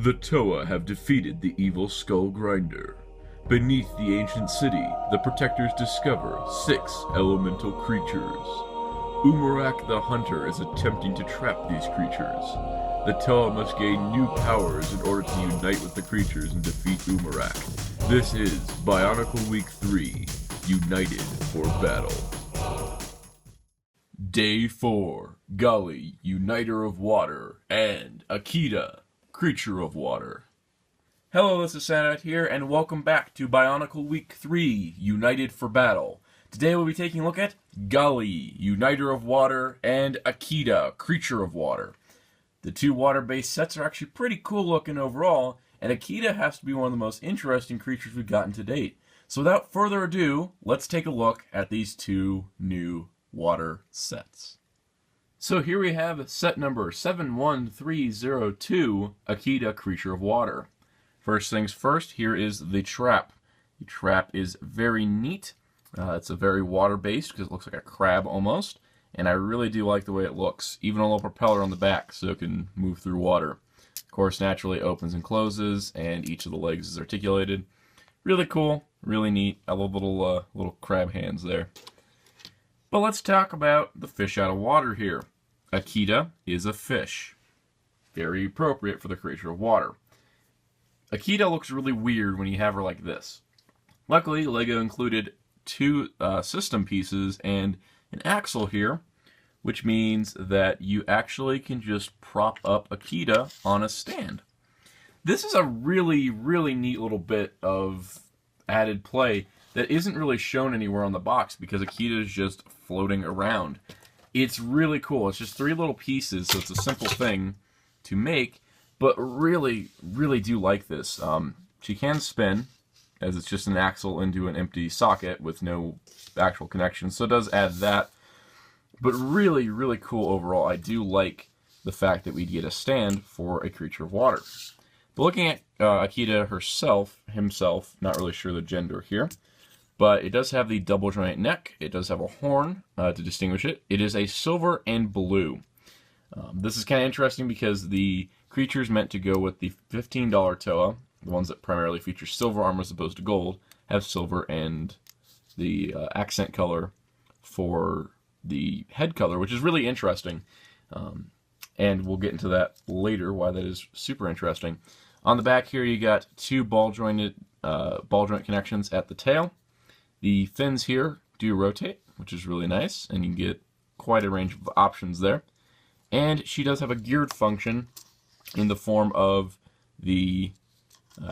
The Toa have defeated the evil Skull Grinder. Beneath the ancient city, the protectors discover 6 elemental creatures. Umarak the Hunter is attempting to trap these creatures. The Toa must gain new powers in order to unite with the creatures and defeat Umarak. This is Bionicle Week 3, United for Battle. Day 4, Gali, Uniter of Water, and Akida, Creature of Water. Hello, this is Sanat here, and welcome back to Bionicle Week 3, United for Battle. Today we'll be taking a look at Gali, Uniter of Water, and Akida, Creature of Water. The two water-based sets are actually pretty cool looking overall, and Akida has to be one of the most interesting creatures we've gotten to date. So without further ado, let's take a look at these two new water sets. So here we have set number 71302, Akida, Creature of Water. First things first, here is the trap. The trap is very neat. It's a very water-based because it looks like a crab almost, and I really do like the way it looks. Even a little propeller on the back so it can move through water. Of course, naturally opens and closes, and each of the legs is articulated. Really cool, really neat. I love little crab hands there. But let's talk about the fish out of water here. Akida is a fish. Very appropriate for the creature of water. Akida looks really weird when you have her like this. Luckily, LEGO included 2 system pieces and an axle here, which means that you actually can just prop up Akida on a stand. This is a really, really neat little bit of added play that isn't really shown anywhere on the box because Akida is just floating around. It's really cool. It's just 3 little pieces, so it's a simple thing to make, but really, really do like this. She can spin, as it's just an axle into an empty socket with no actual connection, so it does add that. But really, really cool overall. I do like the fact that we get a stand for a creature of water. But looking at Akida himself, not really sure the gender here, but it does have the double joint neck. It does have a horn to distinguish it. It is a silver and blue. This is kind of interesting because the creatures meant to go with the $15 Toa, the ones that primarily feature silver armor as opposed to gold, have silver and the accent color for the head color, which is really interesting. And we'll get into that later, why that is super interesting. On the back here, you got 2 ball joint connections at the tail. The fins here do rotate, which is really nice, and you can get quite a range of options there. And she does have a geared function in the form of the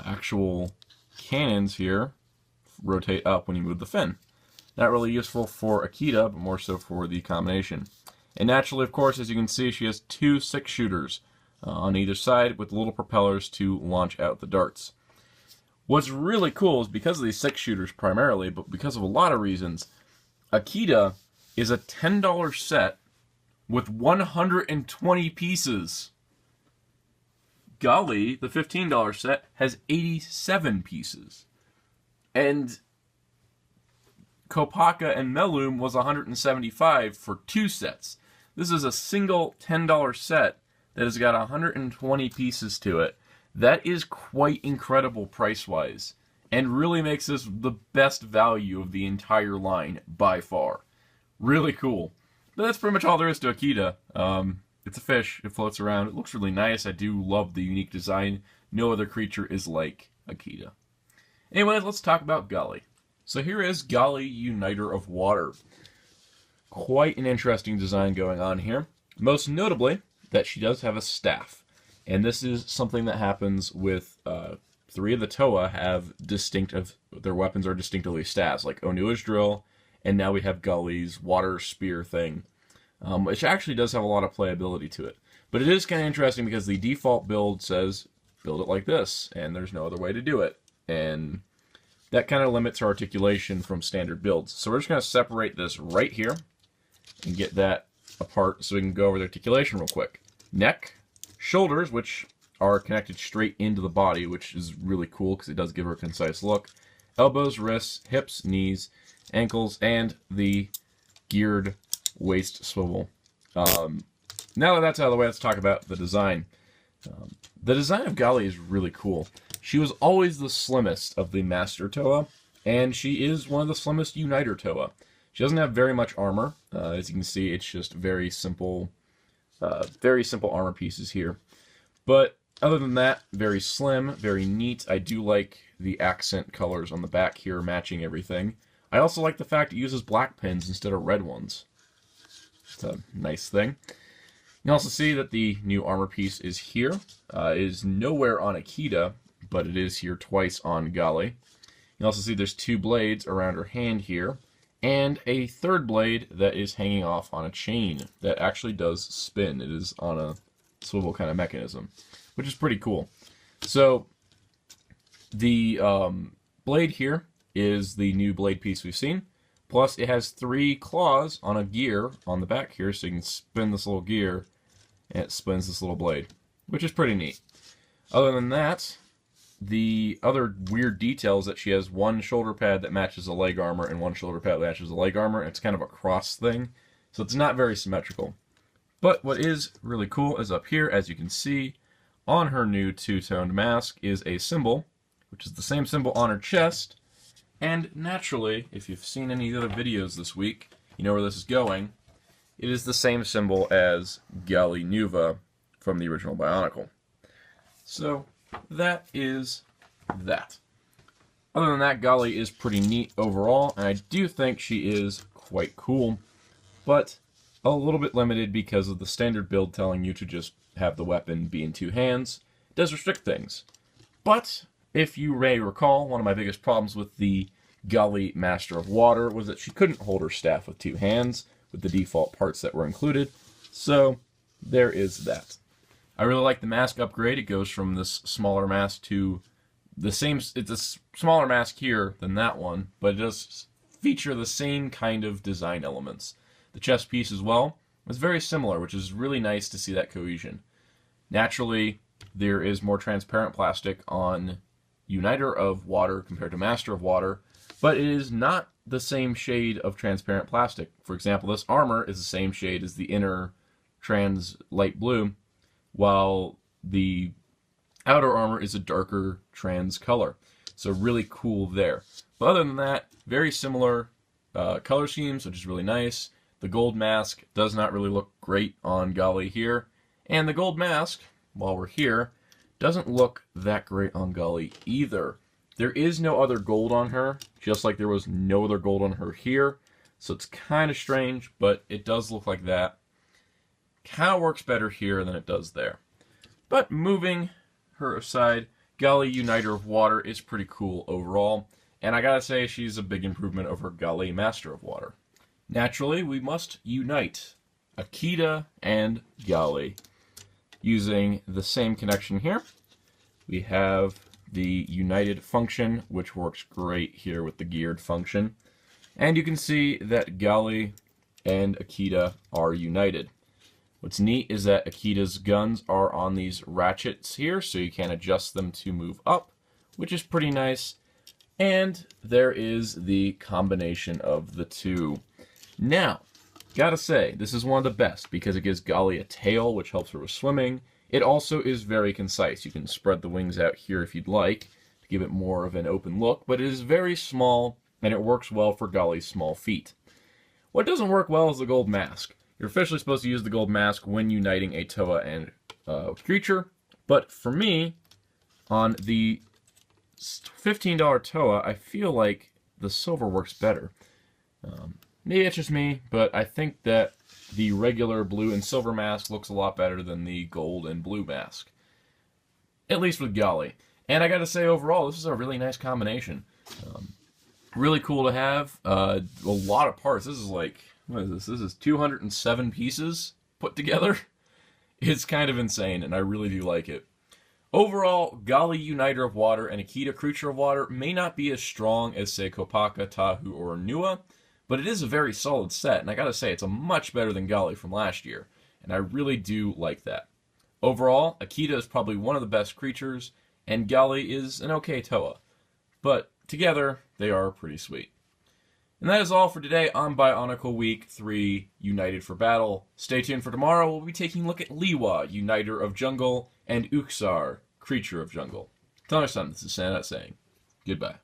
actual cannons here rotate up when you move the fin. Not really useful for Akida, but more so for the combination. And naturally, of course, as you can see, she has 2 6-shooters on either side with little propellers to launch out the darts. What's really cool is because of these 6-shooters primarily, but because of a lot of reasons, Akida is a $10 set with 120 pieces. Gali, the $15 set, has 87 pieces. And Kopaka and Melum was 175 for 2 sets. This is a single $10 set that has got 120 pieces to it. That is quite incredible price-wise, and really makes this the best value of the entire line by far. Really cool. But that's pretty much all there is to Akida. It's a fish. It floats around. It looks really nice. I do love the unique design. No other creature is like Akida. Anyways, let's talk about Gali. So here is Gali, Uniter of Water. Quite an interesting design going on here. Most notably, that she does have a staff. And this is something that happens with 3 of the Toa have their weapons are distinctively staffs, like Onua's drill, and now we have Gali's water spear thing, which actually does have a lot of playability to it. But it is kind of interesting because the default build says, build it like this, and there's no other way to do it. And that kind of limits our articulation from standard builds. So we're just going to separate this right here and get that apart so we can go over the articulation real quick. Neck, shoulders, which are connected straight into the body, which is really cool because it does give her a concise look. Elbows, wrists, hips, knees, ankles, and the geared waist swivel. Now that that's out of the way, let's talk about the design. The design of Gali is really cool. She was always the slimmest of the Master Toa, and she is one of the slimmest Uniter Toa. She doesn't have very much armor. As you can see, it's just very simple armor pieces here. But other than that, very slim, very neat. I do like the accent colors on the back here matching everything. I also like the fact it uses black pins instead of red ones. It's a nice thing. You can also see that the new armor piece is here. It is nowhere on Akida, but it is here twice on Gali. You can also see there's two blades around her hand here, and a third blade that is hanging off on a chain that actually does spin. It is on a swivel kind of mechanism, which is pretty cool. So the blade here is the new blade piece we've seen. Plus, it has 3 claws on a gear on the back here, so you can spin this little gear, and it spins this little blade, which is pretty neat. Other than that, the other weird detail is that she has one shoulder pad that matches the leg armor and one shoulder pad that matches the leg armor. It's kind of a cross thing, so it's not very symmetrical. But what is really cool is up here, as you can see, on her new two-toned mask is a symbol, which is the same symbol on her chest. And naturally, if you've seen any of the other videos this week, you know where this is going. It is the same symbol as Gali Nuva from the original Bionicle. So that is that. Other than that, Gali is pretty neat overall, and I do think she is quite cool, but a little bit limited because of the standard build telling you to just have the weapon be in 2 hands. It does restrict things. But if you may recall, one of my biggest problems with the Gali Master of Water was that she couldn't hold her staff with 2 hands with the default parts that were included. So there is that. I really like the mask upgrade. It goes from this smaller mask to the same. It's a smaller mask here than that one, but it does feature the same kind of design elements. The chest piece as well is very similar, which is really nice to see that cohesion. Naturally, there is more transparent plastic on Uniter of Water compared to Master of Water, but it is not the same shade of transparent plastic. For example, this armor is the same shade as the inner trans light blue, while the outer armor is a darker trans color. So really cool there. But other than that, very similar color schemes, which is really nice. The gold mask does not really look great on Gali here. And the gold mask, while we're here, doesn't look that great on Gali either. There is no other gold on her, just like there was no other gold on her here. So it's kind of strange, but it does look like that. Kind of works better here than it does there. But moving her aside, Gali Uniter of Water is pretty cool overall. And I gotta say, she's a big improvement over Gali Master of Water. Naturally, we must unite Akida and Gali using the same connection here. We have the united function, which works great here with the geared function. And you can see that Gali and Akida are united. What's neat is that Akida's guns are on these ratchets here, so you can adjust them to move up, which is pretty nice. And there is the combination of the two. Now, gotta say, this is one of the best because it gives Gali a tail, which helps her with swimming. It also is very concise. You can spread the wings out here if you'd like to give it more of an open look, but it is very small and it works well for Gali's small feet. What doesn't work well is the gold mask. You're officially supposed to use the gold mask when uniting a Toa and creature, but for me, on the $15 Toa, I feel like the silver works better. Maybe it's just me, but I think that the regular blue and silver mask looks a lot better than the gold and blue mask. At least with Gali. And I gotta say, overall, this is a really nice combination. Really cool to have. A lot of parts. This is like, what is this? This is 207 pieces put together. It's kind of insane, and I really do like it. Overall, Gali Uniter of Water and Akida Creature of Water may not be as strong as, say, Kopaka, Tahu, or Nua, but it is a very solid set, and I gotta say, it's a much better than Gali from last year, and I really do like that. Overall, Akida is probably one of the best creatures, and Gali is an okay Toa, but together, they are pretty sweet. And that is all for today on Bionicle Week 3 United for Battle. Stay tuned for tomorrow. We'll be taking a look at Liwa, Uniter of Jungle, and Uxar, creature of jungle. Till next time, this is Santa saying goodbye.